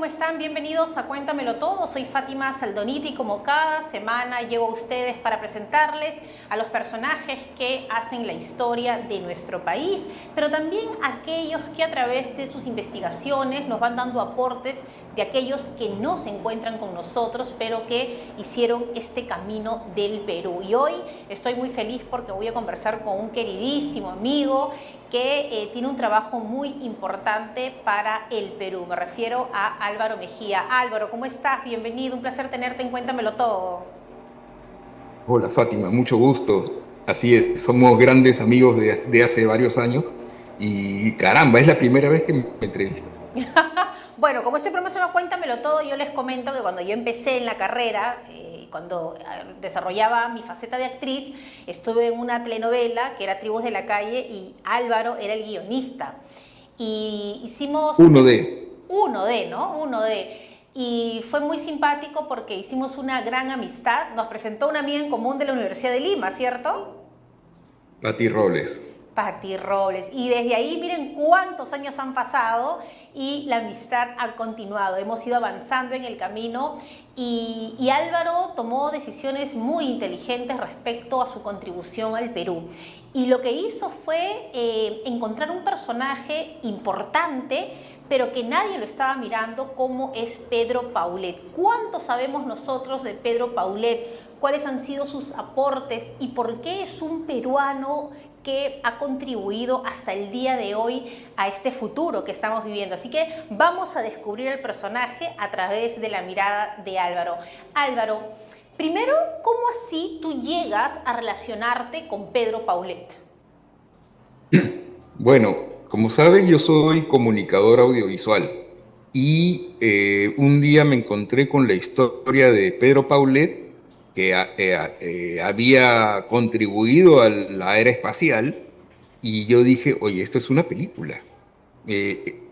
están? Bienvenidos a Cuéntamelo Todo. Soy Fátima Saldoniti y como cada semana llego a ustedes para presentarles a los personajes que hacen la historia de nuestro país, pero también aquellos que a través de sus investigaciones nos van dando aportes de aquellos que no se encuentran con nosotros, pero que hicieron este camino del Perú. Y hoy estoy muy feliz porque voy a conversar con un queridísimo amigo que tiene un trabajo muy importante para el Perú. Me refiero a Álvaro Mejía. Álvaro, ¿cómo estás? Bienvenido, un placer tenerte en Cuéntamelo Todo. Hola Fátima, mucho gusto. Así es, somos grandes amigos de hace varios años y caramba, es la primera vez que me entrevistas. Bueno, como este programa se llama Cuéntamelo Todo, yo les comento que cuando yo empecé en la carrera, cuando desarrollaba mi faceta de actriz, estuve en una telenovela que era Tribus de la Calle y Álvaro era el guionista. Y hicimos Uno de, uno de. Y fue muy simpático porque hicimos una gran amistad. Nos presentó una amiga en común de la Universidad de Lima, ¿cierto? Pati Robles. Pati Robles. Y desde ahí, miren cuántos años han pasado y la amistad ha continuado. Hemos ido avanzando en el camino y Álvaro tomó decisiones muy inteligentes respecto a su contribución al Perú. Y lo que hizo fue encontrar un personaje importante, pero que nadie lo estaba mirando, como es Pedro Paulet. ¿Cuánto sabemos nosotros de Pedro Paulet? ¿Cuáles han sido sus aportes? ¿Y por qué es un peruano que ha contribuido hasta el día de hoy a este futuro que estamos viviendo? Así que vamos a descubrir el personaje a través de la mirada de Álvaro. Álvaro, primero, ¿cómo así tú llegas a relacionarte con Pedro Paulet? Bueno, como sabes, yo soy comunicador audiovisual y un día me encontré con la historia de Pedro Paulet, que había contribuido a la era espacial, y yo dije, oye, esto es una película.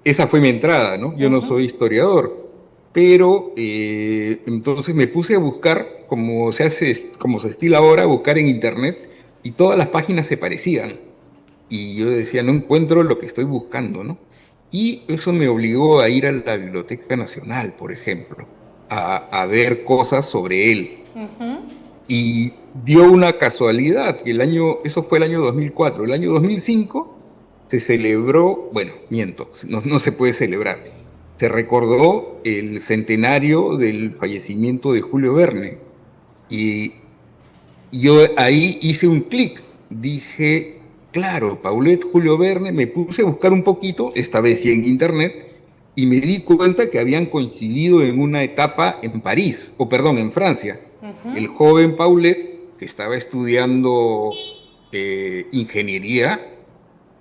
Esa fue mi entrada, ¿no? Yo no soy historiador, pero entonces me puse a buscar, como se estila ahora, buscar en internet, y todas las páginas se parecían. Y yo decía, no encuentro lo que estoy buscando, ¿no? Y eso me obligó a ir a la Biblioteca Nacional, por ejemplo, a ver cosas sobre él. Y dio una casualidad, que eso fue el año 2004. El año 2005 se celebró, bueno, miento, no se puede celebrar. Se recordó el centenario del fallecimiento de Julio Verne. Y yo ahí hice un clic, dije, claro, Paulet, Julio Verne, me puse a buscar un poquito, esta vez sí en internet, y me di cuenta que habían coincidido en una etapa en París, o perdón, en Francia. El joven Paulet, que estaba estudiando ingeniería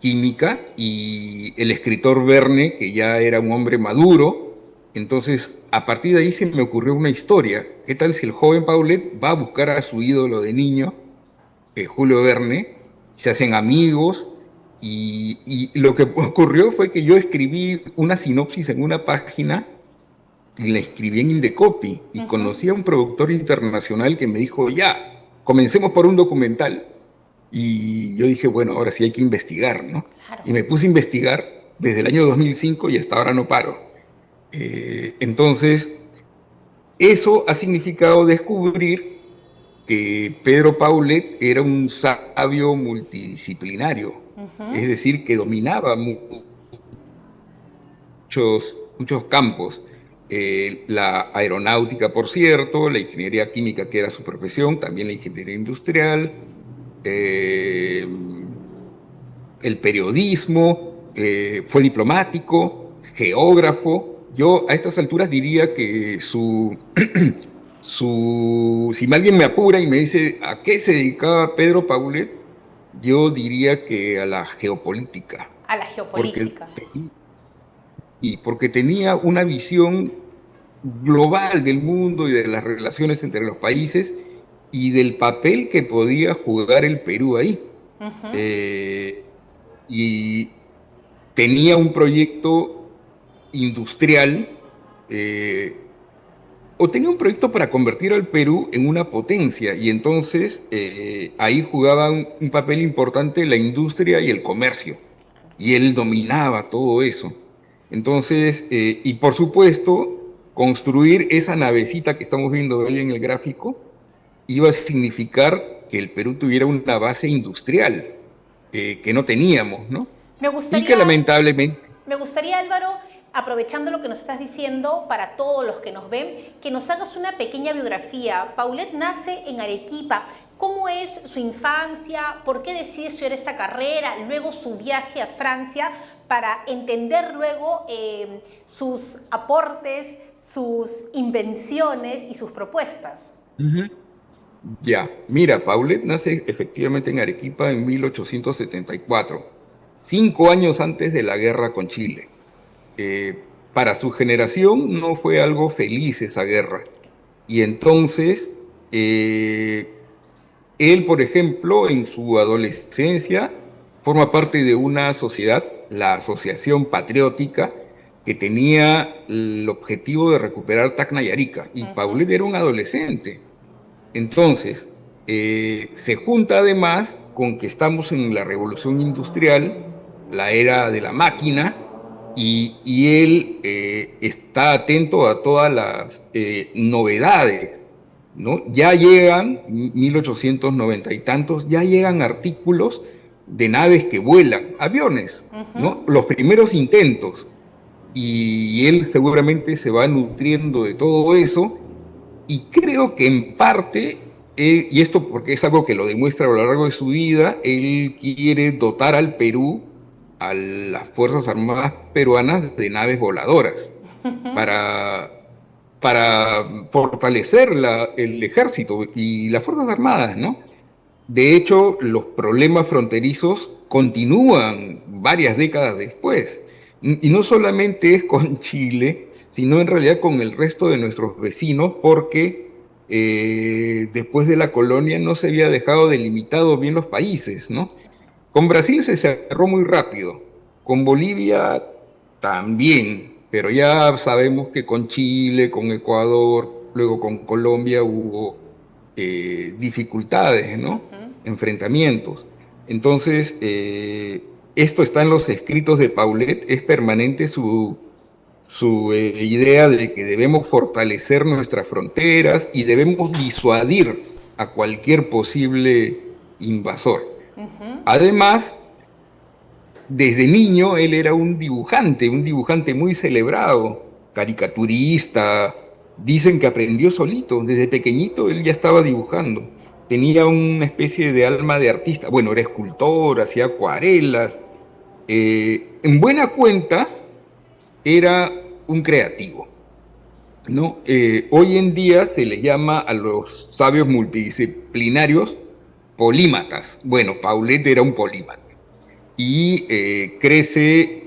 química, y el escritor Verne, que ya era un hombre maduro. Entonces, a partir de ahí se me ocurrió una historia. ¿Qué tal si el joven Paulet va a buscar a su ídolo de niño, Julio Verne, se hacen amigos? Y lo que ocurrió fue que yo escribí una sinopsis en una página y la escribí en Indecopy, y conocí a un productor internacional que me dijo, ya, comencemos por un documental. Y yo dije, bueno, ahora sí hay que investigar, ¿no? Claro. Y me puse a investigar desde el año 2005 y hasta ahora no paro. Entonces, eso ha significado descubrir que Pedro Paulet era un sabio multidisciplinario, es decir, que dominaba muchos campos. La aeronáutica, por cierto, la ingeniería química, que era su profesión, también la ingeniería industrial, eh, el periodismo, fue diplomático, geógrafo. Yo a estas alturas diría que si alguien me apura y me dice a qué se dedicaba Pedro Paulet, yo diría que a la geopolítica, A la porque, geopolítica. porque tenía una visión global del mundo y de las relaciones entre los países y del papel que podía jugar el Perú ahí. Eh, y tenía un proyecto industrial, o tenía un proyecto para convertir al Perú en una potencia, y entonces ahí jugaban un papel importante la industria y el comercio, y él dominaba todo eso. Entonces, y por supuesto, construir esa navecita que estamos viendo hoy en el gráfico iba a significar que el Perú tuviera una base industrial que no teníamos, ¿no? Me Y que gustaría, lamentablemente... me gustaría, Álvaro, aprovechando lo que nos estás diciendo, para todos los que nos ven, que nos hagas una pequeña biografía. Paulette nace en Arequipa. ¿Cómo es su infancia? ¿Por qué decide estudiar esta carrera? Luego su viaje a Francia para entender luego sus aportes, sus invenciones y sus propuestas. Ujú. Ya, mira, Paulette nace efectivamente en Arequipa en 1874, 5 años antes de la guerra con Chile. Eh, para su generación no fue algo feliz esa guerra. Y entonces, él, por ejemplo, en su adolescencia, forma parte de una sociedad, la Asociación Patriótica, que tenía el objetivo de recuperar Tacna y Arica. Y Paulette era un adolescente. Entonces, se junta además con que estamos en la revolución industrial, la era de la máquina, y él está atento a todas las novedades, ¿no? Ya llegan, 1890 y tantos, ya llegan artículos de naves que vuelan, aviones, ¿no? Los primeros intentos, y él seguramente se va nutriendo de todo eso, y creo que en parte, y esto porque es algo que lo demuestra a lo largo de su vida, él quiere dotar al Perú, a las Fuerzas Armadas peruanas, de naves voladoras para, para fortalecer el ejército y las Fuerzas Armadas, ¿no? De hecho, los problemas fronterizos continúan varias décadas después. Y no solamente es con Chile, sino en realidad con el resto de nuestros vecinos, porque después de la colonia no se había dejado delimitado bien los países, ¿no? Con Brasil se cerró muy rápido, con Bolivia también, pero ya sabemos que con Chile, con Ecuador, luego con Colombia hubo dificultades, ¿no? Enfrentamientos. Entonces, esto está en los escritos de Paulette, es permanente su idea de que debemos fortalecer nuestras fronteras y debemos disuadir a cualquier posible invasor. Además, desde niño él era un dibujante muy celebrado, caricaturista. Dicen que aprendió solito, desde pequeñito él ya estaba dibujando. Tenía una especie de alma de artista. Bueno, era escultor, hacía acuarelas. En buena cuenta, era un creativo, ¿no? Hoy en día se les llama a los sabios multidisciplinarios polímatas. Bueno, Paulette era un polímata y crece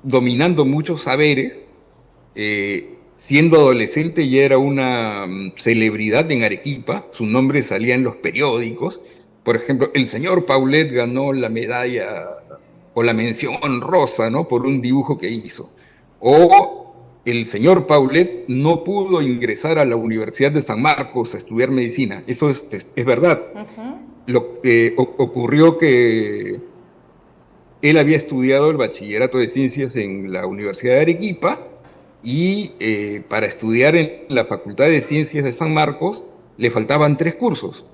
dominando muchos saberes. Siendo adolescente ya era una celebridad en Arequipa, su nombre salía en los periódicos. Por ejemplo, el señor Paulette ganó la medalla o la mención honrosa, ¿no? Por un dibujo que hizo. O el señor Paulette no pudo ingresar a la Universidad de San Marcos a estudiar medicina. Eso es verdad. Lo que ocurrió que él había estudiado el bachillerato de ciencias en la Universidad de Arequipa y para estudiar en la Facultad de Ciencias de San Marcos le faltaban 3 cursos.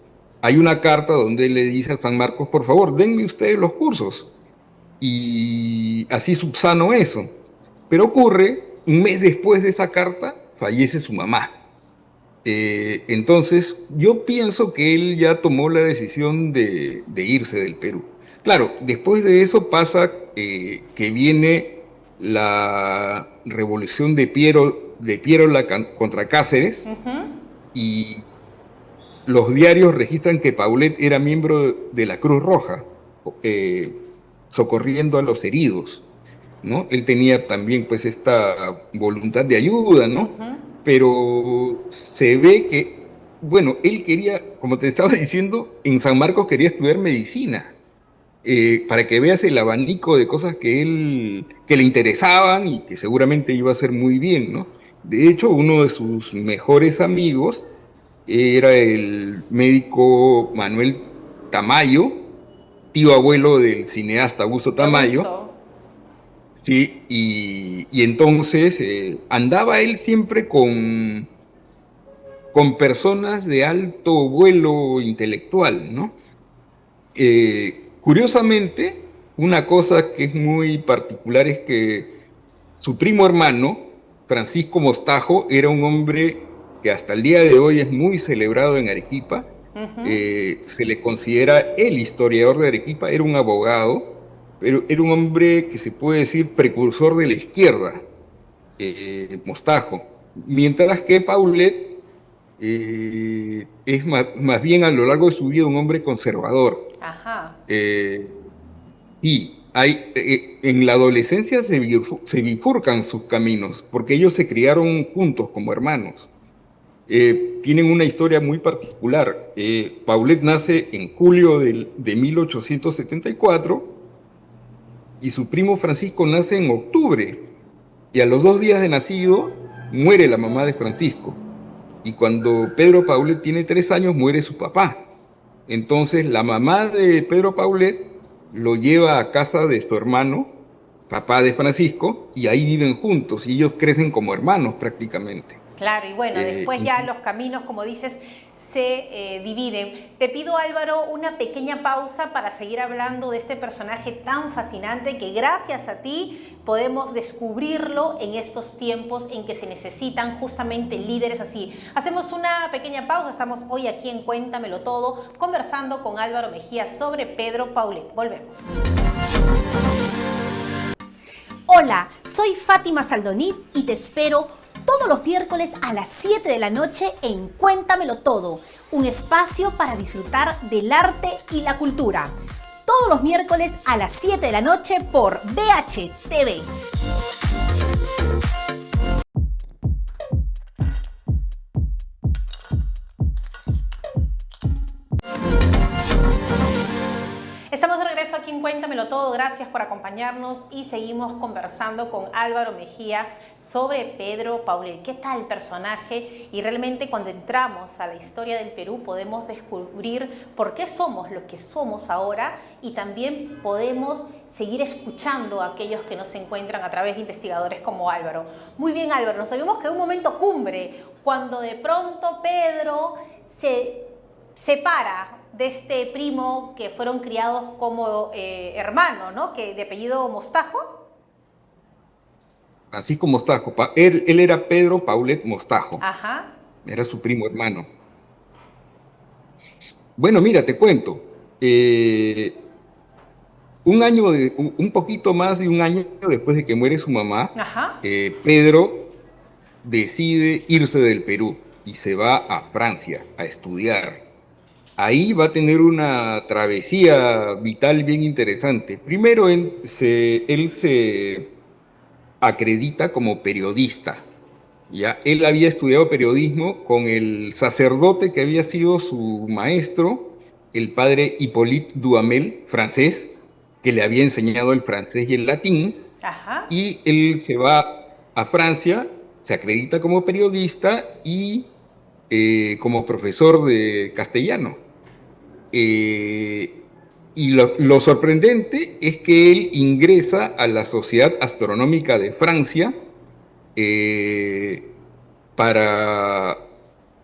Hay una carta donde él le dice a San Marcos, por favor, denme ustedes los cursos. Y así subsano eso. Pero ocurre, un mes después de esa carta, fallece su mamá. Entonces, yo pienso que él ya tomó la decisión de irse del Perú. Claro, después de eso pasa que viene la revolución de Pierola contra Cáceres, y los diarios registran que Paulette era miembro de la Cruz Roja, socorriendo a los heridos, ¿no? Él tenía también pues esta voluntad de ayuda, ¿no? Pero se ve que, bueno, él quería, como te estaba diciendo, en San Marcos quería estudiar medicina, para que veas el abanico de cosas que le interesaban y que seguramente iba a hacer muy bien, ¿no? De hecho, uno de sus mejores amigos era el médico Manuel Tamayo, tío abuelo del cineasta Augusto Tamayo. Sí, y entonces andaba él siempre con personas de alto vuelo intelectual, ¿no? Curiosamente, una cosa que es muy particular es que su primo hermano, Francisco Mostajo, era un hombre que hasta el día de hoy es muy celebrado en Arequipa. Ujú. Se le considera el historiador de Arequipa, era un abogado, pero era un hombre que se puede decir precursor de la izquierda, Mostajo. Mientras que Paulet es más bien a lo largo de su vida un hombre conservador. Ajá. Eh, y en la adolescencia se bifurcan sus caminos, porque ellos se criaron juntos como hermanos. Tienen una historia muy particular. Paulet nace en julio de 1874 y su primo Francisco nace en octubre. Y a los 2 días de nacido muere la mamá de Francisco. Y cuando Pedro Paulet tiene 3 años, muere su papá. Entonces la mamá de Pedro Paulet lo lleva a casa de su hermano, papá de Francisco, y ahí viven juntos y ellos crecen como hermanos prácticamente. Claro, y bueno, después Y ya los caminos, como dices, se dividen. Te pido, Álvaro, una pequeña pausa para seguir hablando de este personaje tan fascinante que gracias a ti podemos descubrirlo en estos tiempos en que se necesitan justamente líderes así. Hacemos una pequeña pausa, estamos hoy aquí en Cuéntamelo Todo, conversando con Álvaro Mejía sobre Pedro Paulet. Volvemos. Hola, soy Fátima Saldonit y te espero todos los miércoles a las 7 de la noche en Cuéntamelo Todo, un espacio para disfrutar del arte y la cultura. Todos los miércoles a las 7 de la noche por BHTV. Estamos de regreso aquí en Cuéntamelo Todo, gracias por acompañarnos y seguimos conversando con Álvaro Mejía sobre Pedro Paulet. ¿Qué tal el personaje? Y realmente cuando entramos a la historia del Perú podemos descubrir por qué somos lo que somos ahora y también podemos seguir escuchando a aquellos que nos encuentran a través de investigadores como Álvaro. Muy bien, Álvaro, nos sabemos que es un momento cumbre cuando de pronto Pedro se separa de este primo que fueron criados como hermanos, ¿no? Que de apellido Mostajo. Francisco Mostajo, él era Pedro Paulet Mostajo, Ajá. era su primo hermano. Bueno, mira, te cuento. Un poquito más de un año después de que muere su mamá, Ajá. Pedro decide irse del Perú y se va a Francia a estudiar. Ahí va a tener una travesía vital bien interesante. Primero, él se acredita como periodista. ¿Ya? Él había estudiado periodismo con el sacerdote que había sido su maestro, el padre Hippolyte Duhamel, francés, que le había enseñado el francés y el latín, Ajá. y él se va a Francia, se acredita como periodista y como profesor de castellano. Y lo sorprendente es que él ingresa a la Sociedad Astronómica de Francia para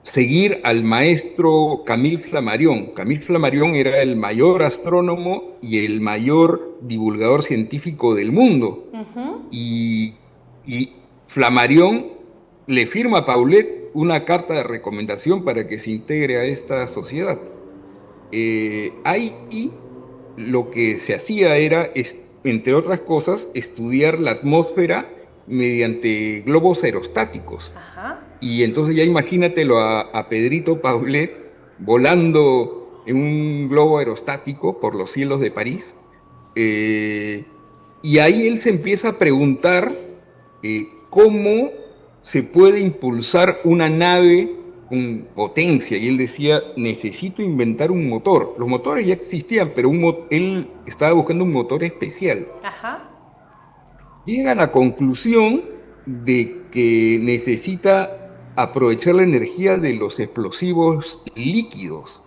seguir al maestro Camille Flammarion. Camille Flammarion era el mayor astrónomo y el mayor divulgador científico del mundo. Uh-huh. Y Flammarion le firma a Paulet una carta de recomendación para que se integre a esta sociedad. Ahí lo que se hacía era, entre otras cosas, estudiar la atmósfera mediante globos aerostáticos. Ajá. Y entonces ya imagínatelo a Pedrito Paulet volando en un globo aerostático por los cielos de París. Y ahí él se empieza a preguntar cómo se puede impulsar una nave con potencia. Y él decía, necesito inventar un motor. Los motores ya existían, pero él estaba buscando un motor especial. Ajá. Llega a la conclusión de que necesita aprovechar la energía de los explosivos líquidos,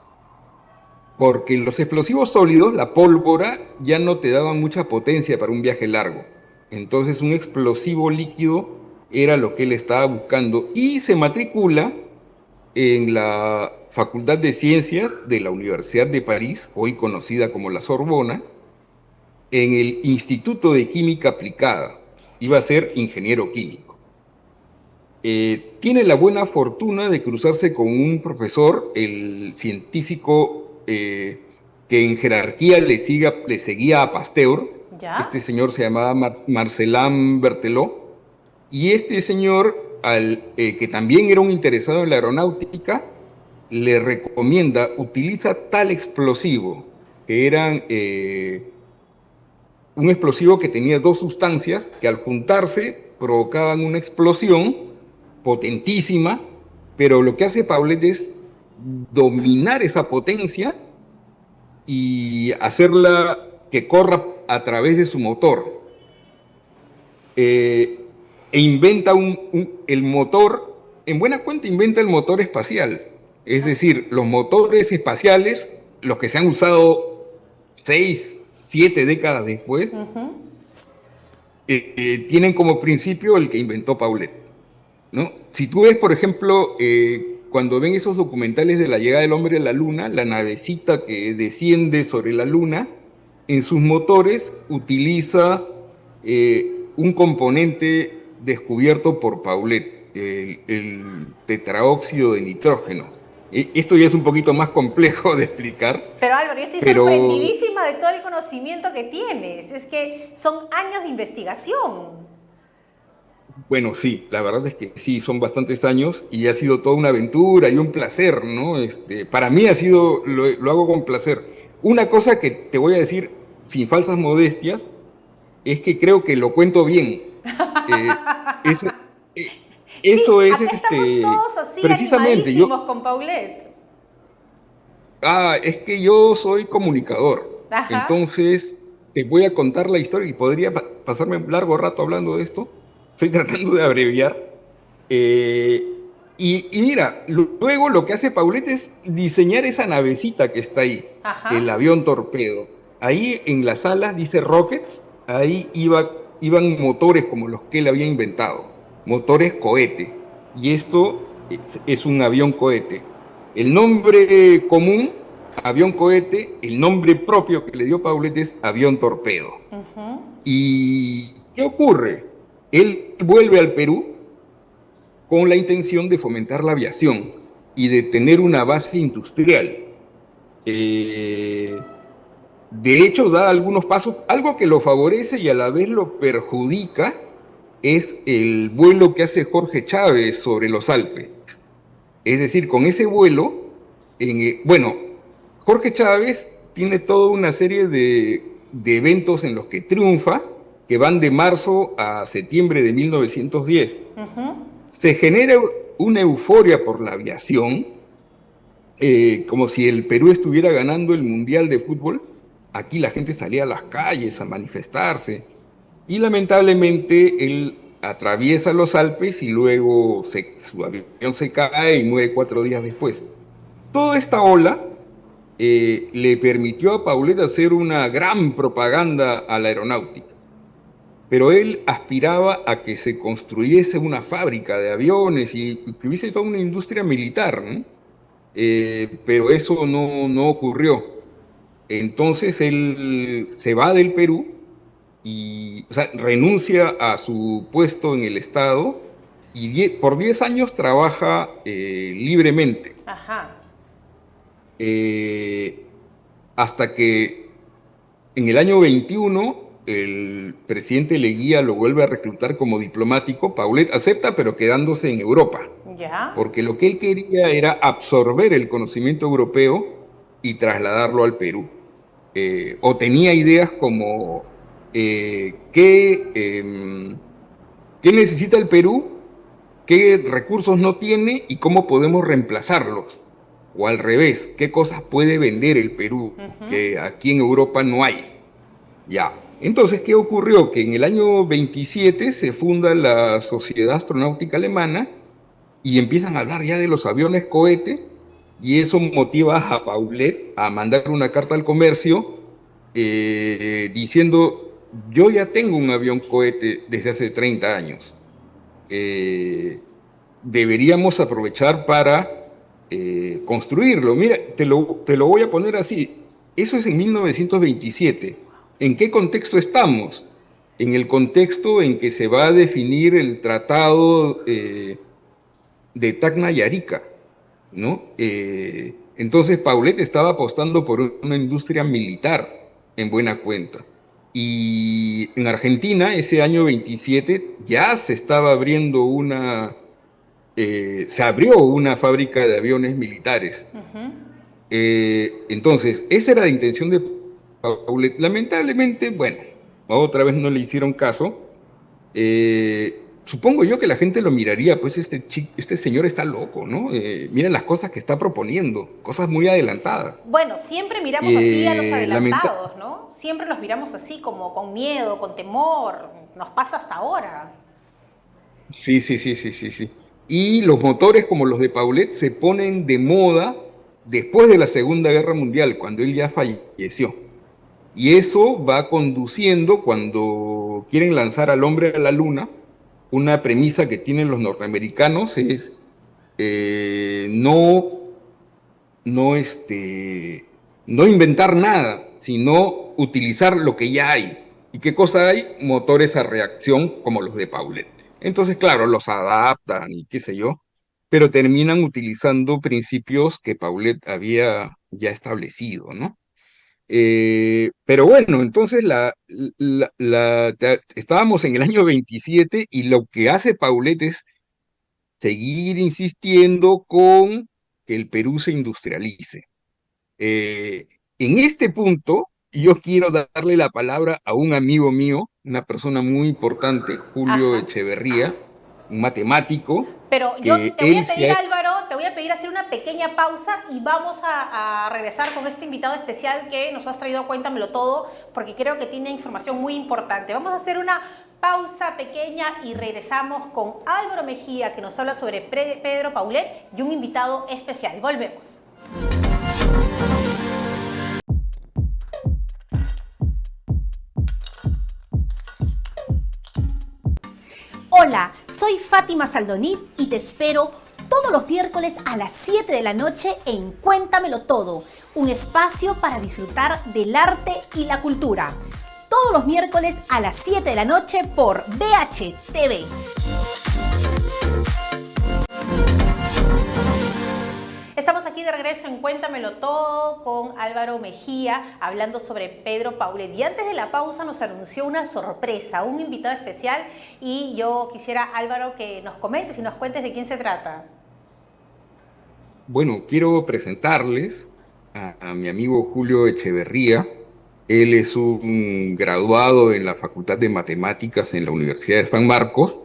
porque los explosivos sólidos, la pólvora, ya no te daban mucha potencia para un viaje largo. Entonces un explosivo líquido era lo que él estaba buscando y se matricula en la Facultad de Ciencias de la Universidad de París, hoy conocida como la Sorbona, en el Instituto de Química Aplicada. Iba a ser ingeniero químico. Tiene la buena fortuna de cruzarse con un profesor, el científico que en jerarquía le seguía a Pasteur. ¿Ya? Este señor se llamaba Marcelin Berthelot, y este señor, que también era un interesado en la aeronáutica, le recomienda, utiliza tal explosivo, que eran un explosivo que tenía dos sustancias que al juntarse provocaban una explosión potentísima, pero lo que hace Paulet es dominar esa potencia y hacerla que corra a través de su motor. E inventa el motor, en buena cuenta inventa el motor espacial. Es decir, los motores espaciales, los que se han usado 6, 7 décadas después, tienen como principio el que inventó Paulet, ¿no? Si tú ves, por ejemplo, cuando ven esos documentales de la llegada del hombre a la luna, la navecita que desciende sobre la luna, en sus motores utiliza un componente descubierto por Paulet, el tetraóxido de nitrógeno. Esto ya es un poquito más complejo de explicar. Pero Álvaro, yo estoy sorprendidísima de todo el conocimiento que tienes. Es que son años de investigación. Bueno, sí, la verdad es que sí, son bastantes años y ha sido toda una aventura y un placer, ¿no? Para mí ha sido, lo hago con placer. Una cosa que te voy a decir, sin falsas modestias, es que creo que lo cuento bien. Eso, eso Sí, es acá estamos todos así precisamente animadísimos con Paulet. Es que yo soy comunicador. Ajá. Entonces te voy a contar la historia y podría pasarme un largo rato hablando de esto. Estoy tratando de abreviar. Y mira, luego lo que hace Paulet es diseñar esa navecita que está ahí, Ajá. el avión torpedo. Ahí en las alas dice rockets, ahí iban motores como los que él había inventado, motores cohete. Y esto es un avión cohete. El nombre común, avión cohete, el nombre propio que le dio Paulet es avión torpedo. ¿Y qué ocurre? Él vuelve al Perú con la intención de fomentar la aviación y de tener una base industrial. De hecho, da algunos pasos. Algo que lo favorece y a la vez lo perjudica es el vuelo que hace Jorge Chávez sobre los Alpes. Es decir, con ese vuelo, Jorge Chávez tiene toda una serie de eventos en los que triunfa, que van de marzo a septiembre de 1910. Se genera una euforia por la aviación, como si el Perú estuviera ganando el Mundial de Fútbol. Aquí la gente salía a las calles a manifestarse. Y lamentablemente él atraviesa los Alpes y luego su avión se cae y muere 4 días después. Toda esta ola le permitió a Paulet hacer una gran propaganda a la aeronáutica. Pero él aspiraba a que se construyese una fábrica de aviones y que hubiese toda una industria militar, ¿no? Pero eso no ocurrió. Entonces él se va del Perú y renuncia a su puesto en el Estado y por 10 años trabaja libremente. Ajá. Hasta que en el año 21 el presidente Leguía lo vuelve a reclutar como diplomático. Paulet acepta, pero quedándose en Europa. ¿Ya? Porque lo que él quería era absorber el conocimiento europeo y trasladarlo al Perú. O tenía ideas como ¿qué necesita el Perú? ¿Qué recursos no tiene? ¿Y cómo podemos reemplazarlos? O al revés, ¿qué cosas puede vender el Perú que aquí en Europa no hay? Ya. Entonces, ¿qué ocurrió? Que en el año 27 se funda la Sociedad Astronáutica Alemana y empiezan a hablar ya de los aviones cohete, y eso motiva a Paulet a mandar una carta al comercio diciendo, yo ya tengo un avión cohete desde hace 30 años. Eh, Deberíamos aprovechar para construirlo. Mira, te lo voy a poner así. Eso es en 1927. ¿En qué contexto estamos? En el contexto en que se va a definir el tratado de Tacna y Arica, ¿no? Entonces Paulet estaba apostando por una industria militar en buena cuenta. Y en Argentina, ese año 27, ya se estaba abriendo se abrió una fábrica de aviones militares. Ujú. Entonces, esa era la intención de Paulet. Lamentablemente, bueno, otra vez no le hicieron caso. Supongo yo que la gente lo miraría, pues este señor está loco, ¿no? Miren las cosas que está proponiendo, cosas muy adelantadas. Bueno, siempre miramos así a los Lamenta adelantados, ¿no? Siempre los miramos así, como con miedo, con temor. Nos pasa hasta ahora. sí, sí, sí, sí, sí, sí. Y los motores como los de Paulet se ponen de moda después de la Segunda Guerra Mundial, cuando él ya falleció. Y eso va conduciendo cuando quieren lanzar al hombre a la luna. Una premisa que tienen los norteamericanos es no, no inventar nada, sino utilizar lo que ya hay. ¿Y qué cosa hay? Motores a reacción como los de Paulet. Entonces, claro, los adaptan y qué sé yo, pero terminan utilizando principios que Paulet había ya establecido, ¿no? Pero bueno, entonces estábamos en el año 27 y lo que hace Paulet es seguir insistiendo con que el Perú se industrialice. En este punto, yo quiero darle la palabra a un amigo mío, una persona muy importante, Julio Ajá. Echeverría, un matemático, Pero yo que te voy él a pedir, se ha... Álvaro, te voy a pedir hacer una pequeña pausa y vamos a regresar con este invitado especial que nos has traído a Cuéntamelo Todo, porque creo que tiene información muy importante. Vamos a hacer una pausa pequeña y regresamos con Álvaro Mejía, que nos habla sobre Pedro Paulet y un invitado especial. Volvemos. Hola, soy Fátima Saldonit y te espero todos los miércoles a las 7 de la noche en Cuéntamelo Todo, un espacio para disfrutar del arte y la cultura. Todos los miércoles a las 7 de la noche por BHTV. Estamos aquí de regreso en Cuéntamelo Todo con Álvaro Mejía hablando sobre Pedro Paulet. Y antes de la pausa nos anunció una sorpresa, un invitado especial, y yo quisiera, Álvaro, que nos comentes y nos cuentes de quién se trata. Bueno, quiero presentarles a mi amigo Julio Echeverría. Él es un graduado en la Facultad de Matemáticas en la Universidad de San Marcos.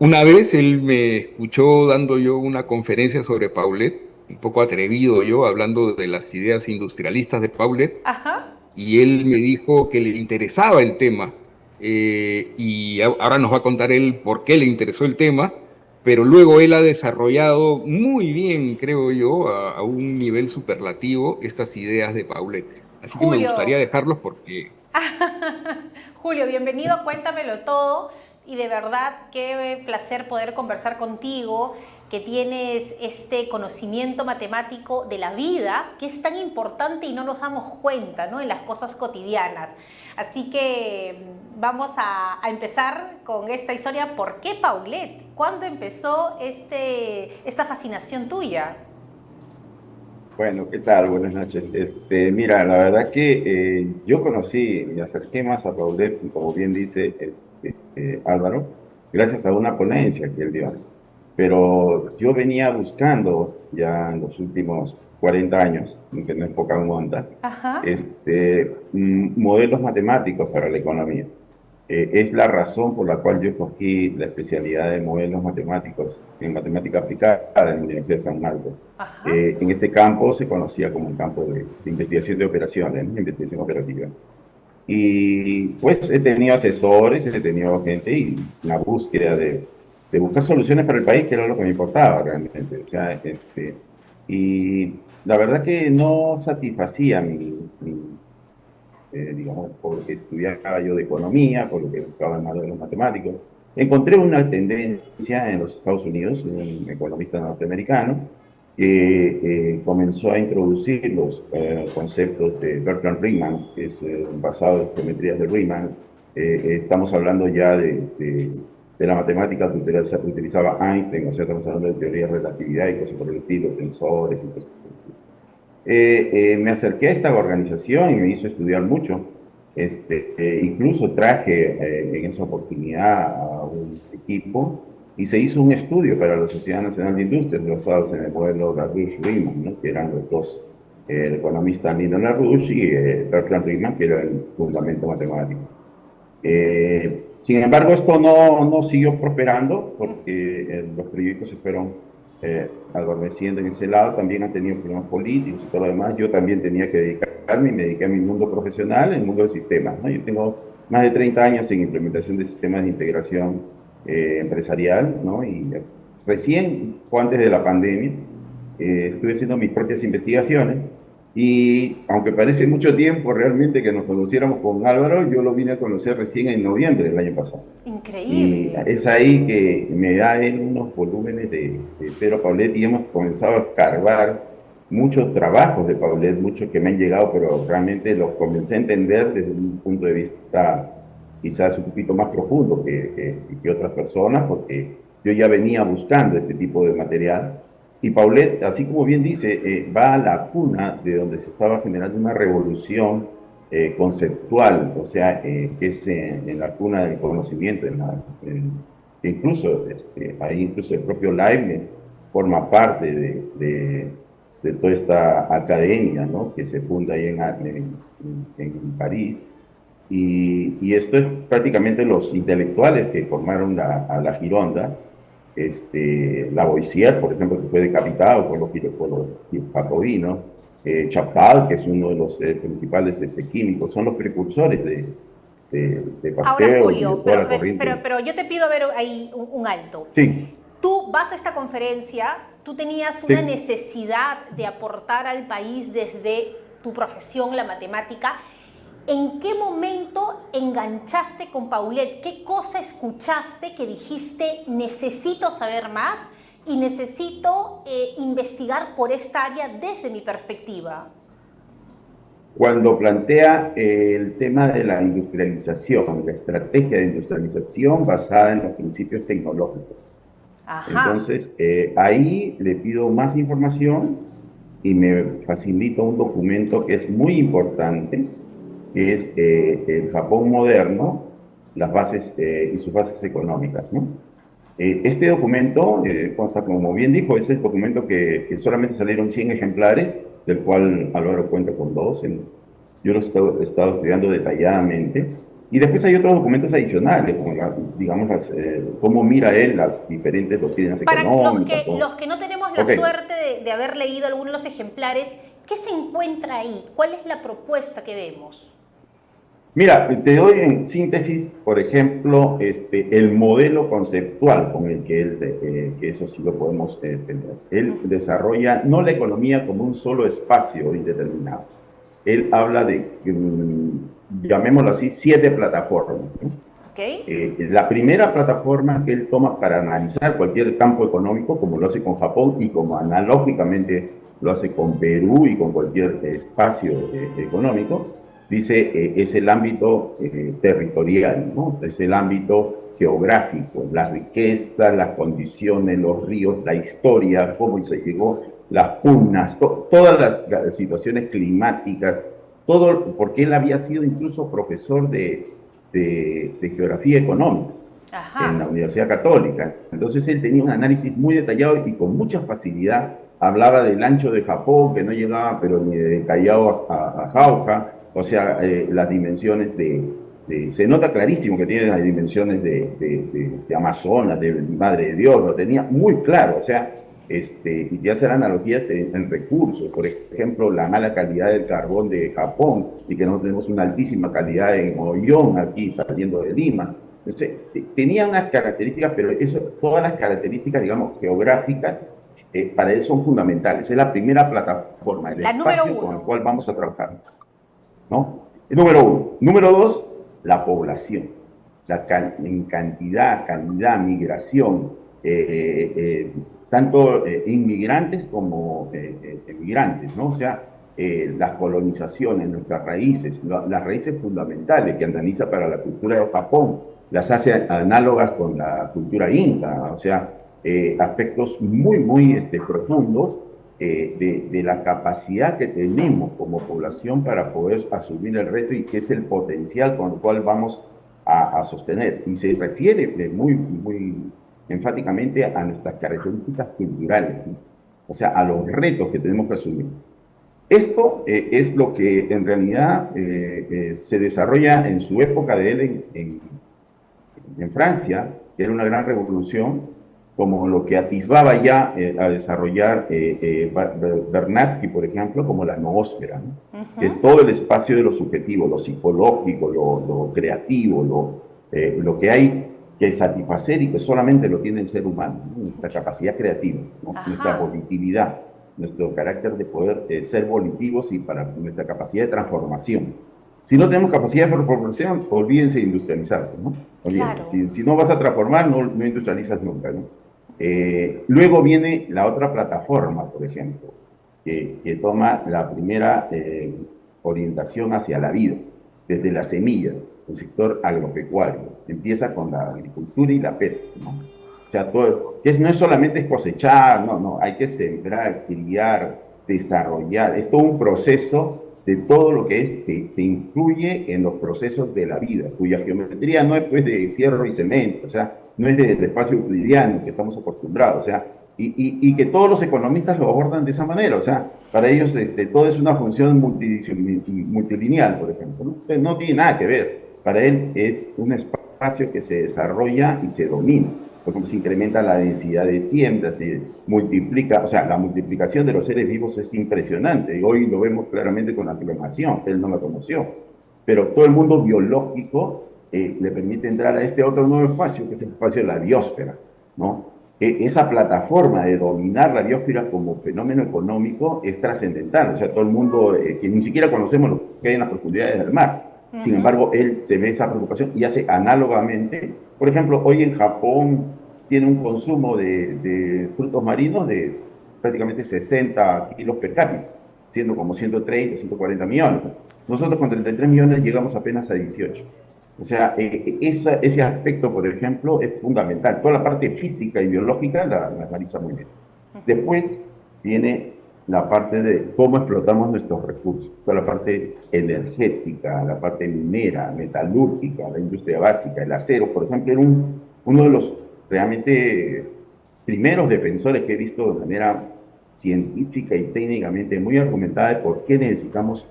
Una vez él me escuchó dando yo una conferencia sobre Paulet, un poco atrevido yo, hablando de las ideas industrialistas de Paulet, Ajá. y él me dijo que le interesaba el tema, ahora nos va a contar él por qué le interesó el tema, pero luego él ha desarrollado muy bien, creo yo, a un nivel superlativo estas ideas de Paulet. Así que me Julio, gustaría dejarlos porque... Julio, bienvenido a Cuéntamelo Todo y de verdad qué placer poder conversar contigo, que tienes este conocimiento matemático de la vida que es tan importante y no nos damos cuenta, ¿no? En las cosas cotidianas. Así que vamos a empezar con esta historia. ¿Por qué Paulet? ¿Cuándo empezó esta fascinación tuya? Bueno, ¿qué tal? Buenas noches. Mira, la verdad que yo conocí, me acerqué más a Paulet, como bien dice Álvaro, gracias a una ponencia que él dio. Pero yo venía buscando ya en los últimos 40 años, que no es poca monta, Ajá. modelos matemáticos para la economía. Es la razón por la cual yo escogí la especialidad de modelos matemáticos en matemática aplicada en la Universidad de San Marcos. Ajá. En este campo se conocía como el campo de investigación de operaciones, ¿no? Investigación operativa. Y pues he tenido asesores, he tenido gente y una búsqueda de buscar soluciones para el país, que era lo que me importaba realmente. O sea, y la verdad que no satisfacía digamos, porque estudiaba yo de economía, por lo que buscaba en modelos matemáticos. Encontré una tendencia en los Estados Unidos, un economista norteamericano, que comenzó a introducir los conceptos de Bertrand Riemann, que es basado en geometrías de Riemann. Estamos hablando ya de la matemática que utilizaba Einstein, o sea, estamos hablando de teoría de relatividad y cosas por el estilo, tensores y cosas por el estilo. Me acerqué a esta organización y me hizo estudiar mucho. Incluso traje en esa oportunidad a un equipo y se hizo un estudio para la Sociedad Nacional de Industrias basados en el modelo LaRouche-Riemann, ¿no? Que eran los dos, el economista Lyndon LaRouche y Bertrand Riemann, que era el fundamento matemático. Sin embargo, esto no siguió prosperando porque los proyectos se fueron adormeciendo en ese lado. También han tenido problemas políticos y todo lo demás. Yo también tenía que dedicarme y me dediqué a mi mundo profesional, el mundo de sistemas, ¿no? Yo tengo más de 30 años en implementación de sistemas de integración empresarial, ¿no? Y recién, o antes de la pandemia, estuve haciendo mis propias investigaciones. Y aunque parece mucho tiempo realmente que nos conociéramos con Álvaro, yo lo vine a conocer recién en noviembre del año pasado. Increíble. Y es ahí que me da él unos volúmenes de Pedro Paulet y hemos comenzado a escarbar muchos trabajos de Paulet, muchos que me han llegado, pero realmente los comencé a entender desde un punto de vista quizás un poquito más profundo que otras personas, porque yo ya venía buscando este tipo de material. Y Paulet, así como bien dice, va a la cuna de donde se estaba generando una revolución conceptual, o sea, que es en la cuna del conocimiento, incluso, ahí incluso el propio Leibniz forma parte de toda esta academia, ¿no? Que se funda ahí en París. Y esto es prácticamente los intelectuales que formaron a la Gironda. Lavoisier, por ejemplo, que fue decapitado por los jacobinos, Chaptal, que es uno de los principales químicos, son los precursores de Ahora, Pasteur y de Julio, toda la corriente. pero yo te pido ver ahí un alto. Sí. Tú vas a esta conferencia, tú tenías una necesidad de aportar al país desde tu profesión, la matemática. ¿En qué momento enganchaste con Paulet? ¿Qué cosa escuchaste que dijiste, necesito saber más y necesito investigar por esta área desde mi perspectiva? Cuando plantea el tema de la industrialización, la estrategia de industrialización basada en los principios tecnológicos. Ajá. Entonces, ahí le pido más información y me facilita un documento que es muy importante, que es el Japón moderno, las bases y sus bases económicas, ¿no? Este documento, como bien dijo, es el documento que solamente salieron 100 ejemplares, del cual Álvaro cuenta con 2. Yo los he estado estudiando detalladamente. Y después hay otros documentos adicionales, como digamos, cómo mira él las diferentes doctrinas económicas. Para los que no tenemos la suerte de haber leído algunos de los ejemplares, ¿qué se encuentra ahí? ¿Cuál es la propuesta que vemos? Mira, te doy en síntesis, por ejemplo, el modelo conceptual con el que él, que eso sí lo podemos entender. Él desarrolla no la economía como un solo espacio indeterminado. Él habla de, llamémoslo así, 7 plataformas, ¿no? La primera plataforma que él toma para analizar cualquier campo económico, como lo hace con Japón y como analógicamente lo hace con Perú y con cualquier espacio económico, dice, es el ámbito territorial, ¿no? Es el ámbito geográfico, la riqueza, las condiciones, los ríos, la historia, cómo se llegó, las pugnas, todas las situaciones climáticas, todo, porque él había sido incluso profesor de geografía económica. Ajá. En la Universidad Católica. Entonces él tenía un análisis muy detallado y con mucha facilidad hablaba del ancho de Japón, que no llegaba pero ni de Callao a Jauja. O sea, las dimensiones se nota clarísimo que tiene las dimensiones de Amazonas, de Madre de Dios, lo tenía muy claro, o sea, y te hace analogías en recursos, por ejemplo, la mala calidad del carbón de Japón, y que no tenemos una altísima calidad en Ollón, aquí saliendo de Lima. Entonces, tenía unas características, pero todas las características, digamos, geográficas, para él son fundamentales. Es la primera plataforma, el espacio con el cual vamos a trabajar, ¿no? Número uno. Número dos, la población. En cantidad, calidad, migración, tanto inmigrantes como emigrantes, ¿no? O sea, las colonizaciones, nuestras raíces, las raíces fundamentales que analiza para la cultura de Japón, las hace análogas con la cultura inca, o sea, aspectos muy profundos de la capacidad que tenemos como población para poder asumir el reto y que es el potencial con el cual vamos a sostener. Y se refiere muy enfáticamente a nuestras características culturales, ¿no? O sea, a los retos que tenemos que asumir. Esto es lo que en realidad se desarrolla en su época de él en Francia, que era una gran revolución, como lo que atisbaba ya a desarrollar Bernatsky, por ejemplo, como la noósfera, ¿no? Que es todo el espacio de lo subjetivo, lo psicológico, lo creativo, lo que hay que satisfacer y que solamente lo tiene el ser humano, ¿no? Nuestra capacidad creativa, ¿no? Nuestra volitilidad, nuestro carácter de poder ser volitivos y para nuestra capacidad de transformación. Si no tenemos capacidad de transformación, olvídense de industrializar, ¿no? Claro. Si no vas a transformar, no industrializas nunca, ¿no? Luego viene la otra plataforma, por ejemplo, que toma la primera orientación hacia la vida, desde la semilla, el sector agropecuario. Empieza con la agricultura y la pesca, ¿no? O sea, no es solamente cosechar, no, hay que sembrar, criar, desarrollar. Es todo un proceso de todo lo que te influye en los procesos de la vida, cuya geometría no es pues de fierro y cemento, o sea, no es del espacio euclidiano que estamos acostumbrados, o sea, y que todos los economistas lo abordan de esa manera, o sea, para ellos todo es una función multilineal, por ejemplo, ¿no? Entonces, no tiene nada que ver, para él es un espacio que se desarrolla y se domina. Por ejemplo, se incrementa la densidad de siembra, se multiplica, o sea, la multiplicación de los seres vivos es impresionante, y hoy lo vemos claramente con la clonación, él no la conoció, pero todo el mundo biológico le permite entrar a este otro nuevo espacio, que es el espacio de la biosfera, ¿no? Esa plataforma de dominar la biosfera como fenómeno económico es trascendental, o sea, todo el mundo, que ni siquiera conocemos lo que hay en las profundidades del mar. Sin embargo, él se ve esa preocupación y hace análogamente. Por ejemplo, hoy en Japón tiene un consumo de frutos marinos de prácticamente 60 kilos per cápita, siendo como 130, 140 millones. Nosotros con 33 millones llegamos apenas a 18. O sea, ese aspecto, por ejemplo, es fundamental. Toda la parte física y biológica la analiza muy bien. Después viene la parte de cómo explotamos nuestros recursos, toda la parte energética, la parte minera, metalúrgica, la industria básica, el acero, por ejemplo, era uno de los realmente primeros defensores que he visto de manera científica y técnicamente muy argumentada de por qué necesitamos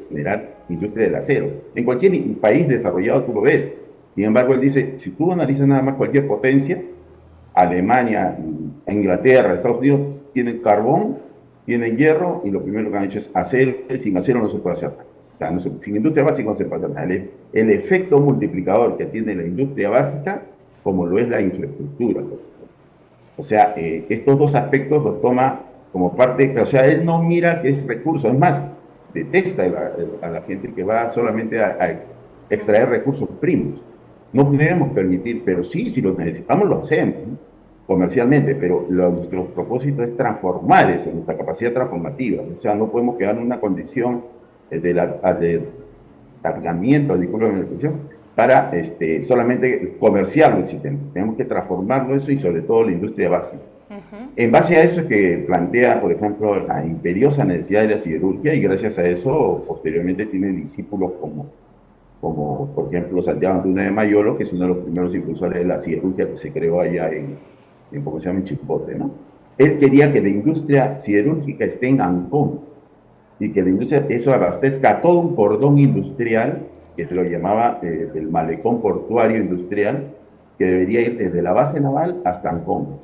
generar industria del acero. En cualquier país desarrollado tú lo ves. Sin embargo, él dice, si tú analizas nada más cualquier potencia, Alemania, Inglaterra, Estados Unidos, tienen carbón, tienen hierro, y lo primero que han hecho es acero, y sin acero no se puede hacer nada. O sea, sin industria básica no se puede hacer nada. El efecto multiplicador que tiene la industria básica, como lo es la infraestructura. O sea, estos dos aspectos los toma como parte, o sea, él no mira que es recurso, es más, detesta a la gente que va solamente a extraer recursos primos. No debemos permitir, pero sí, si los necesitamos, lo hacemos, ¿no? Comercialmente, pero nuestro propósito es transformar eso, nuestra capacidad transformativa. O sea, no podemos quedar en una condición de alargamiento, disculpen la expresión, para solamente comerciar lo existente. Tenemos que transformarlo eso y sobre todo la industria básica. En base a eso es que plantea, por ejemplo, la imperiosa necesidad de la siderurgia, y gracias a eso posteriormente tiene discípulos como por ejemplo Santiago Antuna de Mayolo, que es uno de los primeros impulsores de la siderurgia que se creó allá ¿cómo se llama? En Chipote, ¿no? Él quería que la industria siderúrgica esté en Ancón y que la industria, eso abastezca a todo un cordón industrial, que se lo llamaba el malecón portuario industrial, que debería ir desde la base naval hasta Ancón,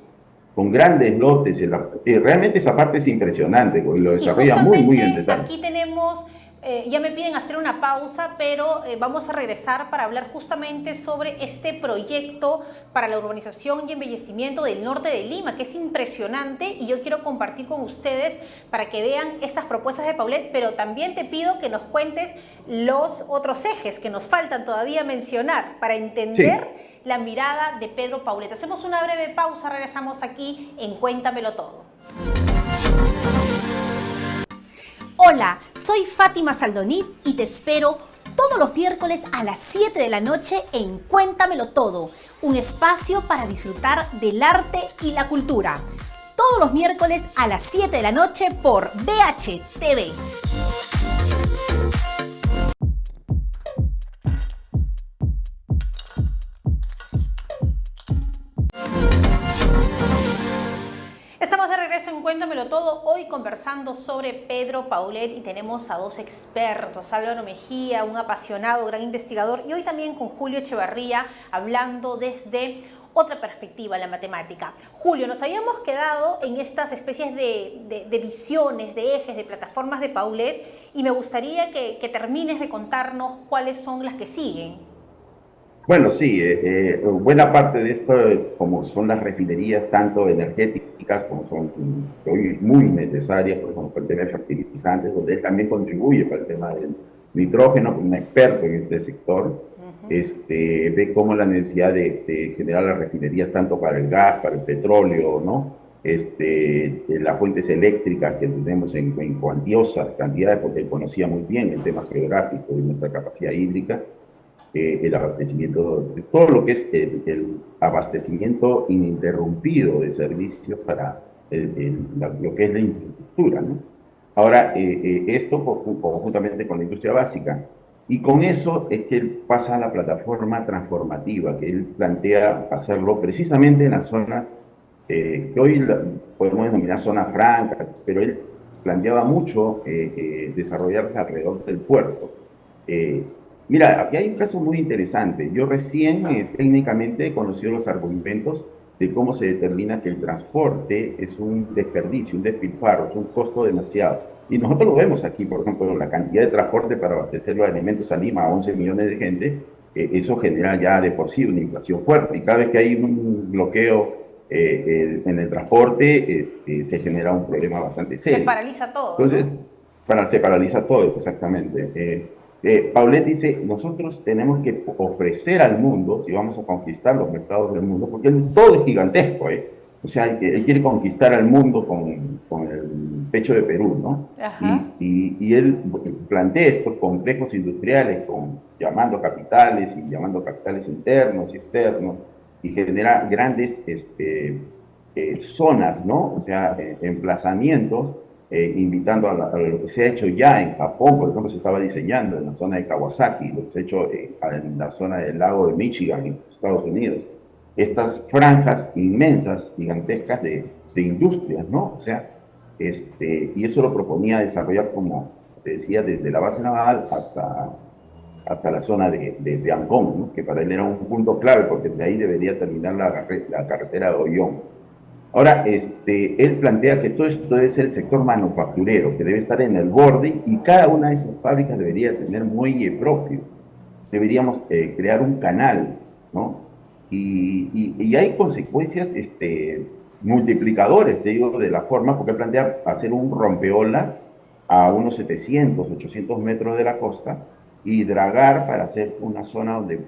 con grandes lotes. Realmente esa parte es impresionante, lo desarrolla muy en detalle. Aquí tenemos Ya me piden hacer una pausa, pero vamos a regresar para hablar justamente sobre este proyecto para la urbanización y embellecimiento del norte de Lima, que es impresionante y yo quiero compartir con ustedes para que vean estas propuestas de Paulette, pero también te pido que nos cuentes los otros ejes que nos faltan todavía mencionar para entender la mirada de Pedro Paulette. Hacemos una breve pausa, regresamos aquí en Cuéntamelo Todo. Hola, soy Fátima Saldonit y te espero todos los miércoles a las 7 de la noche en Cuéntamelo Todo, un espacio para disfrutar del arte y la cultura. Todos los miércoles a las 7 de la noche por BHTV. Estamos de regreso en Cuéntamelo Todo, hoy conversando sobre Pedro Paulette y tenemos a dos expertos, Álvaro Mejía, un apasionado, gran investigador, y hoy también con Julio Echevarría, hablando desde otra perspectiva, la matemática. Julio, nos habíamos quedado en estas especies de visiones, de ejes, de plataformas de Paulette, y me gustaría que termines de contarnos cuáles son las que siguen. Bueno, sí, buena parte de esto, como son las refinerías, tanto energéticas como son hoy muy necesarias, por ejemplo, para el tema de fertilizantes, donde él también contribuye para el tema del nitrógeno, un experto en este sector, ve cómo la necesidad de generar las refinerías, tanto para el gas, para el petróleo, ¿no? Las fuentes eléctricas que tenemos en cuantiosas cantidades, porque él conocía muy bien el tema geográfico y nuestra capacidad hídrica. El abastecimiento, de todo lo que es el abastecimiento ininterrumpido de servicios para lo que es la infraestructura, ¿no? Ahora, esto conjuntamente con la industria básica. Y con eso es que él pasa a la plataforma transformativa, que él plantea hacerlo precisamente en las zonas que hoy podemos denominar zonas francas, pero él planteaba mucho desarrollarse alrededor del puerto. Mira, aquí hay un caso muy interesante. Yo recién técnicamente he conocido los argumentos de cómo se determina que el transporte es un desperdicio, un despilfarro, es un costo demasiado. Y nosotros lo vemos aquí, por ejemplo, la cantidad de transporte para abastecer los alimentos a Lima, a 11 millones de gente, eso genera ya de por sí una inflación fuerte. Y cada vez que hay un bloqueo en el transporte, se genera un problema bastante serio. Se paraliza todo. Entonces, se paraliza todo, exactamente. Paulette dice, nosotros tenemos que ofrecer al mundo, si vamos a conquistar los mercados del mundo, porque todo es gigantesco, o sea, él quiere conquistar al mundo con el pecho de Perú, ¿no? Y él plantea estos complejos industriales llamando capitales internos y externos, y genera grandes zonas, ¿no? O sea, emplazamientos, invitando a lo que se ha hecho ya en Japón, por ejemplo, se estaba diseñando en la zona de Kawasaki, lo que se ha hecho en la zona del lago de Michigan, en Estados Unidos. Estas franjas inmensas, gigantescas de industrias, ¿no? O sea, y eso lo proponía desarrollar, como te decía, desde la base naval hasta la zona de Angkong, ¿no? Que para él era un punto clave, porque de ahí debería terminar la carretera de Ollón. Ahora, él plantea que todo esto debe ser el sector manufacturero, que debe estar en el borde, y cada una de esas fábricas debería tener muelle propio. Deberíamos crear un canal, ¿no? Y hay consecuencias multiplicadores, te digo, de la forma, porque él plantea hacer un rompeolas a unos 700, 800 metros de la costa y dragar para hacer una zona donde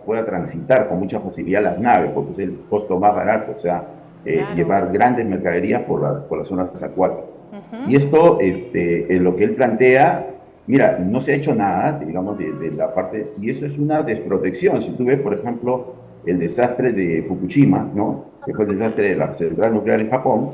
pueda transitar con mucha facilidad las naves, porque es el costo más barato, o sea, claro, llevar grandes mercaderías por las zonas acuáticas. Y esto, en lo que él plantea, mira, no se ha hecho nada, digamos, de la parte, y eso es una desprotección. Si tú ves, por ejemplo, el desastre de Fukushima, ¿no? Que fue el desastre de la central nuclear en Japón,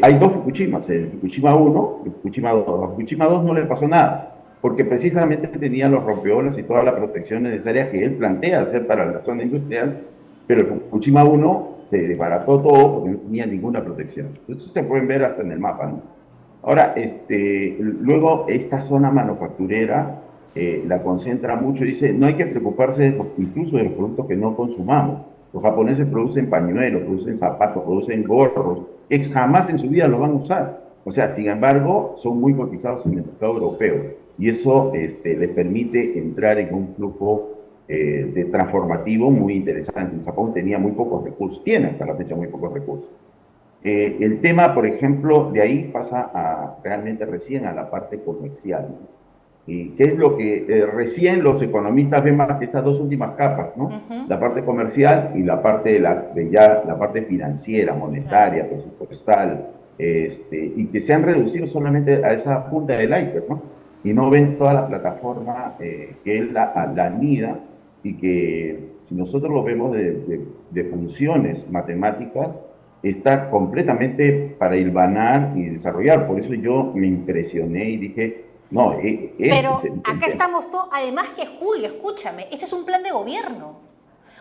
hay dos Fukushimas, el Fukushima 1 y el Fukushima 2. A Fukushima 2 no le pasó nada, porque precisamente tenía los rompeolas y toda la protección necesaria que él plantea hacer para la zona industrial, pero el Fukushima 1 se desbarató todo porque no tenía ninguna protección. Eso se pueden ver hasta en el mapa, ¿no? Ahora, luego esta zona manufacturera la concentra mucho y dice, no hay que preocuparse incluso de los productos que no consumamos. Los japoneses producen pañuelos, producen zapatos, producen gorros, que jamás en su vida los van a usar. O sea, sin embargo, son muy cotizados en el mercado europeo. y eso le permite entrar en un flujo de transformativo muy interesante. En Japón tenía muy pocos recursos, tiene hasta la fecha muy pocos recursos. El tema, por ejemplo, de ahí pasa realmente recién a la parte comercial, ¿no? Y qué es lo que recién los economistas ven más que estas dos últimas capas, ¿no? La parte comercial y la parte la parte financiera, monetaria, presupuestal, y que se han reducido solamente a esa punta del iceberg, ¿no? Y no ven toda la plataforma que él la anida, y que si nosotros lo vemos de funciones matemáticas, está completamente para hilvanar y desarrollar. Por eso yo me impresioné y dije, no, Pero acá estamos todos, además que Julio, escúchame, esto es un plan de gobierno.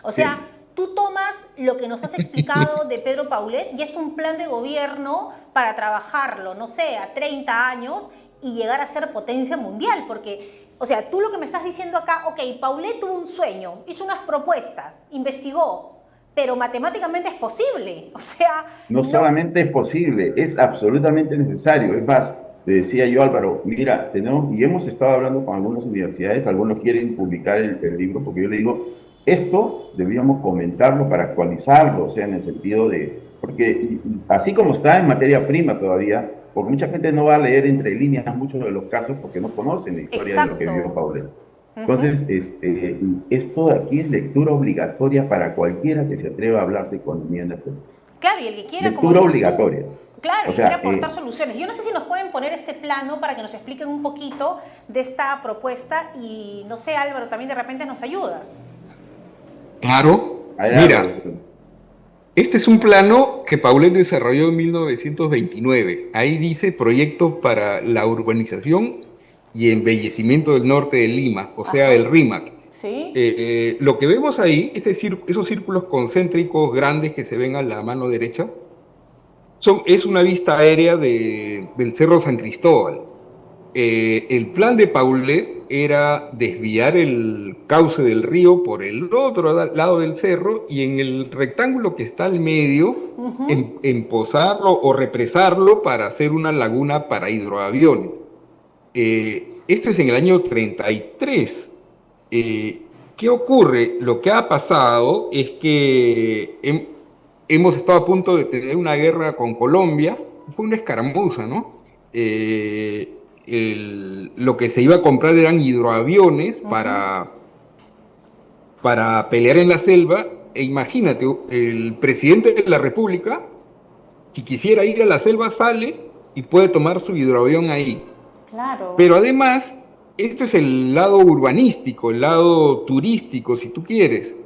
O sea, sí. tú tomas lo que nos has explicado de Pedro Paulet y es un plan de gobierno para trabajarlo, no sé, a 30 años y llegar a ser potencia mundial. Porque, o sea, tú lo que me estás diciendo acá, ok, Paulet tuvo un sueño, hizo unas propuestas, investigó, pero matemáticamente es posible. O sea, No solamente es posible, es absolutamente necesario. Es más, le decía yo, Álvaro, mira, tenemos, y hemos estado hablando con algunas universidades, algunos quieren publicar el libro, porque yo le digo, esto deberíamos comentarlo para actualizarlo, o sea, en el sentido de, porque así como está en materia prima todavía, porque mucha gente no va a leer entre líneas muchos de los casos porque no conocen la historia de lo que vivió exacto. Paulet. Entonces, esto de aquí es lectura obligatoria para cualquiera que se atreva a hablar de economía en la política. Claro, y el que quiera, como Lectura dices tú, obligatoria. claro, O y quiere sea, aportar soluciones. Yo no sé si nos pueden poner este plano para que nos expliquen un poquito de esta propuesta y, no sé, Álvaro, también de repente nos ayudas. Claro, Álvaro, mira, este es un plano que Paulet desarrolló en 1929. Ahí dice proyecto para la urbanización y embellecimiento del norte de Lima, o sea, Ajá, el RIMAC. sí, Lo que vemos ahí, esos círculos concéntricos grandes que se ven a la mano derecha, es una vista aérea del Cerro San Cristóbal. El plan de Paulet era desviar el cauce del río por el otro lado del cerro y en el rectángulo que está al medio, emposarlo o represarlo para hacer una laguna para hidroaviones. Esto es en el año 33. ¿Qué ocurre? Lo que ha pasado es que hemos estado a punto de tener una guerra con Colombia. Fue una escaramuza, ¿no? Lo que se iba a comprar eran hidroaviones para pelear en la selva. E imagínate, el presidente de la República, si quisiera ir a la selva, sale y puede tomar su hidroavión ahí. claro. Pero además, esto es el lado urbanístico, el lado turístico, si tú quieres.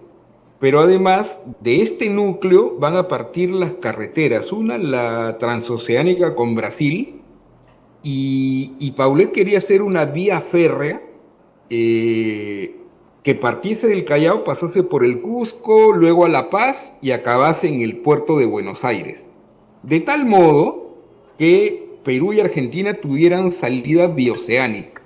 Pero además de este núcleo van a partir las carreteras, una la transoceánica con Brasil, y Paulet quería hacer una vía férrea que partiese del Callao, pasase por el Cusco, luego a La Paz y acabase en el puerto de Buenos Aires. De tal modo que Perú y Argentina tuvieran salida bioceánica.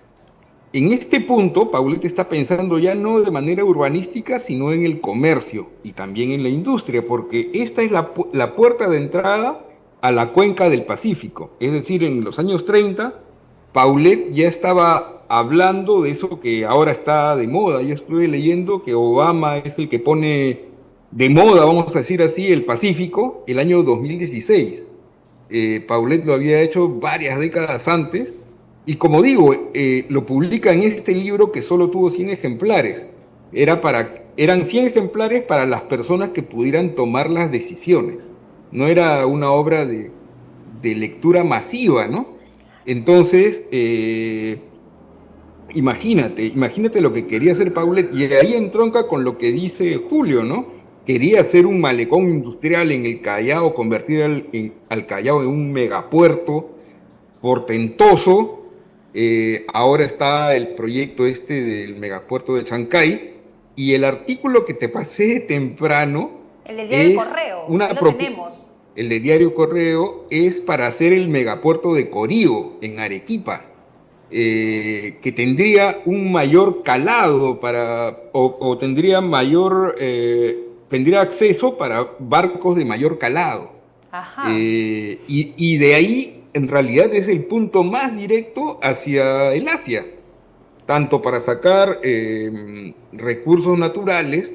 En este punto, Paulet está pensando ya no de manera urbanística, sino en el comercio y también en la industria, porque esta es la puerta de entrada a la cuenca del Pacífico. Es decir, en los años 30, Paulet ya estaba hablando de eso que ahora está de moda. Yo estuve leyendo que Obama es el que pone de moda, vamos a decir así, el Pacífico, el año 2016. Paulet lo había hecho varias décadas antes, y como digo, lo publica en este libro que solo tuvo 100 ejemplares. Eran 100 ejemplares para las personas que pudieran tomar las decisiones. No era una obra de lectura masiva, ¿no? Entonces, imagínate lo que quería hacer Paulet, y ahí entronca con lo que dice Julio, ¿no? Quería hacer un malecón industrial en el Callao, convertir al Callao en un megapuerto portentoso. Ahora está el proyecto este del megapuerto de Chancay, y el artículo que te pasé temprano El del diario es Correo, una ahí lo propuesta. tenemos. El de Diario Correo es para hacer el megapuerto de Corío, en Arequipa, que tendría un mayor calado o tendría acceso para barcos de mayor calado. Ajá. Y de ahí, en realidad, es el punto más directo hacia el Asia. tanto para sacar recursos naturales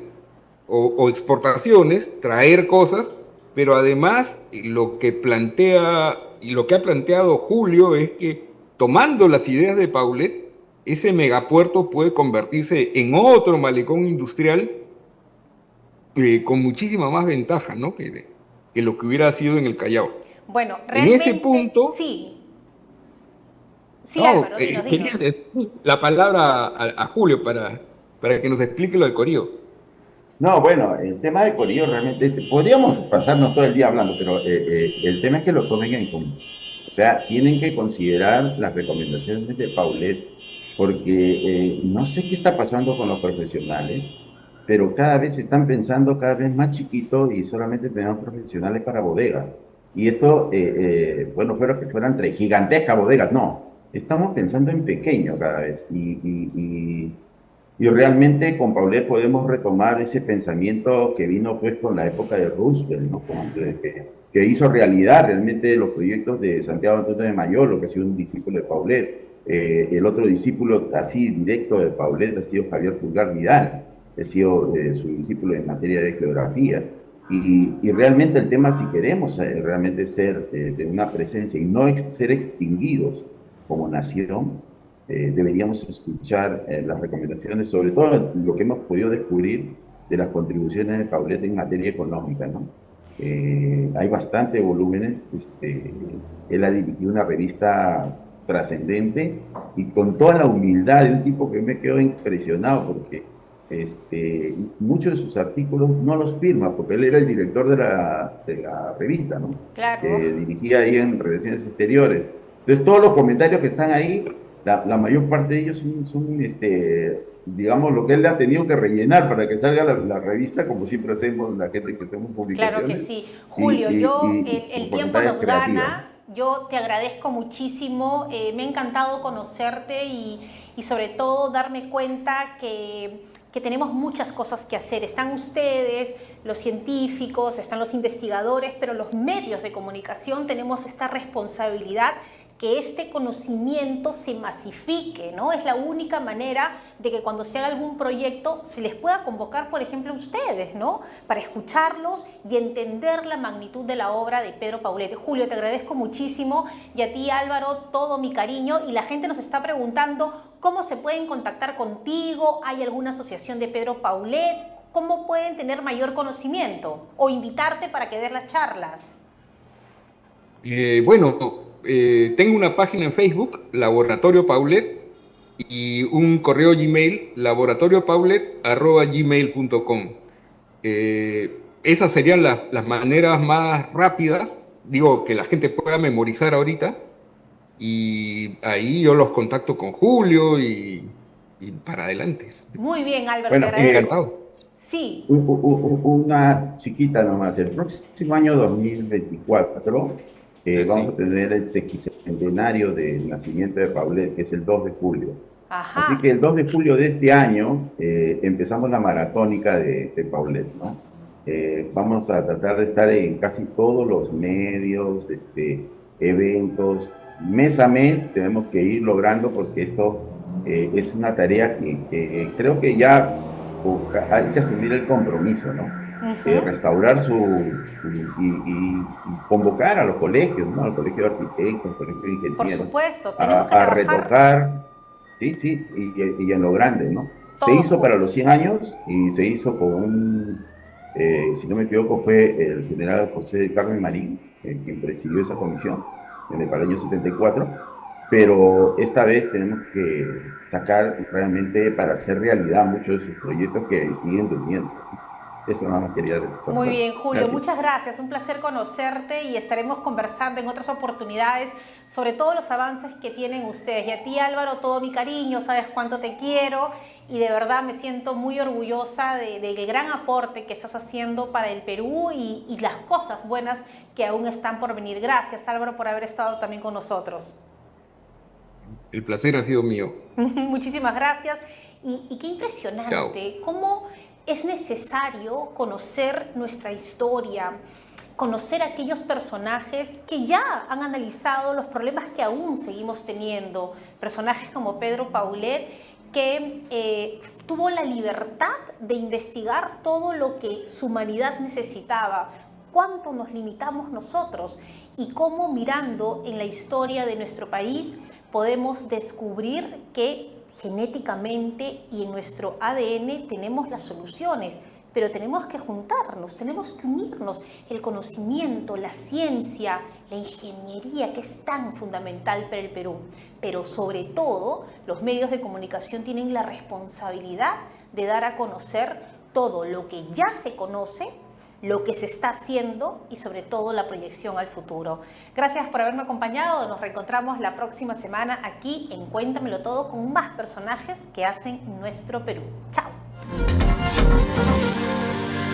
o exportaciones, traer cosas, pero además lo que plantea y lo que ha planteado Julio es que tomando las ideas de Paulet, ese megapuerto puede convertirse en otro malecón industrial con muchísima más ventaja, ¿no? que lo que hubiera sido en el Callao. Bueno, En ese realmente punto, sí. Sí, no, Álvaro, dinos, quería dinos. la palabra a Julio para que nos explique lo de Corío. No, bueno, el tema de Corillo realmente es, podríamos pasarnos todo el día hablando, pero el tema es que lo tomen en común. O sea, tienen que considerar las recomendaciones de Paulet, porque no sé qué está pasando con los profesionales, pero cada vez están pensando cada vez más chiquito y solamente tenemos profesionales para bodegas. Y esto, bueno, fuera que fueran tres gigantescas bodegas, no, estamos pensando en pequeño cada vez. Y realmente con Paulet podemos retomar ese pensamiento que vino pues con la época de Roosevelt, ¿no? Que hizo realidad realmente los proyectos de Santiago Antonio de Mayolo, que ha sido un discípulo de Paulet. El otro discípulo así directo de Paulet ha sido Javier Pulgar Vidal, ha sido su discípulo en materia de geografía. Y realmente el tema, si queremos realmente ser de una presencia y no ser extinguidos como nación, deberíamos escuchar las recomendaciones, sobre todo lo que hemos podido descubrir de las contribuciones de Paulet en materia económica, ¿no? Hay bastante volúmenes, él ha dirigido una revista trascendente y con toda la humildad de un tipo que me quedo impresionado porque muchos de sus artículos no los firma porque él era el director de la revista, ¿no? Claro. Dirigía ahí en Relaciones Exteriores. Entonces todos los comentarios que están ahí la mayor parte de ellos son digamos, lo que él ha tenido que rellenar para que salga la revista, como siempre hacemos la gente que hacemos Claro que publicaciones. sí. Julio, el Por tiempo nos creativa. gana. Yo te agradezco muchísimo. Me ha encantado conocerte y sobre todo darme cuenta que tenemos muchas cosas que hacer. Están ustedes, los científicos, están los investigadores, pero los medios de comunicación tenemos esta responsabilidad que este conocimiento se masifique, ¿no? Es la única manera de que cuando se haga algún proyecto se les pueda convocar, por ejemplo, a ustedes, ¿no? Para escucharlos y entender la magnitud de la obra de Pedro Paulet. Julio, te agradezco muchísimo y a ti, Álvaro, todo mi cariño. Y la gente nos está preguntando cómo se pueden contactar contigo. ¿Hay alguna asociación de Pedro Paulet? ¿Cómo pueden tener mayor conocimiento o invitarte para que des las charlas? Tengo una página en Facebook, Laboratorio Paulet, y un correo Gmail, laboratoriopaulet@gmail.com. Esas serían las maneras más rápidas, digo, que la gente pueda memorizar ahorita, y ahí yo los contacto con Julio y para adelante. Muy bien, Álvaro, te Bueno, agradezco. Encantado. Sí. una chiquita nomás. El próximo año 2024 vamos Sí. a tener el sesquicentenario del nacimiento de Paulet, que es el 2 de julio. Ajá. Así que el 2 de julio de este año empezamos la maratónica de Paulet, ¿no? Vamos a tratar de estar en casi todos los medios, eventos, mes a mes tenemos que ir logrando porque esto es una tarea que creo que ya hay que asumir el compromiso, ¿no? Restaurar y convocar a los colegios, ¿no? Al colegio de arquitectos, al colegio de ingenieros. Por supuesto, tenemos que a trabajar. retocar, sí, y en lo grande, ¿no? Todo Se hizo junto. para los 100 años y se hizo con si no me equivoco, fue el general José Carmen Marín, quien presidió esa comisión para el año 74, pero esta vez tenemos que sacar realmente para hacer realidad muchos de sus proyectos que siguen durmiendo. Eso nada más quería decir. Muy bien, Julio, Gracias. muchas gracias. Un placer conocerte y estaremos conversando en otras oportunidades sobre todos los avances que tienen ustedes. Y a ti, Álvaro, todo mi cariño, sabes cuánto te quiero y de verdad me siento muy orgullosa del gran aporte que estás haciendo para el Perú y las cosas buenas que aún están por venir. Gracias, Álvaro, por haber estado también con nosotros. El placer ha sido mío. Muchísimas gracias. Y qué impresionante, Chao. cómo es necesario conocer nuestra historia, conocer aquellos personajes que ya han analizado los problemas que aún seguimos teniendo, personajes como Pedro Paulet, que tuvo la libertad de investigar todo lo que su humanidad necesitaba. ¿Cuánto nos limitamos nosotros? Y cómo mirando en la historia de nuestro país podemos descubrir que genéticamente y en nuestro ADN tenemos las soluciones, pero tenemos que juntarnos, tenemos que unirnos. El conocimiento, la ciencia, la ingeniería, que es tan fundamental para el Perú. Pero sobre todo, los medios de comunicación tienen la responsabilidad de dar a conocer todo lo que ya se conoce, lo que se está haciendo y sobre todo la proyección al futuro. Gracias por haberme acompañado. Nos reencontramos la próxima semana aquí en Cuéntamelo Todo con más personajes que hacen nuestro Perú. ¡Chao!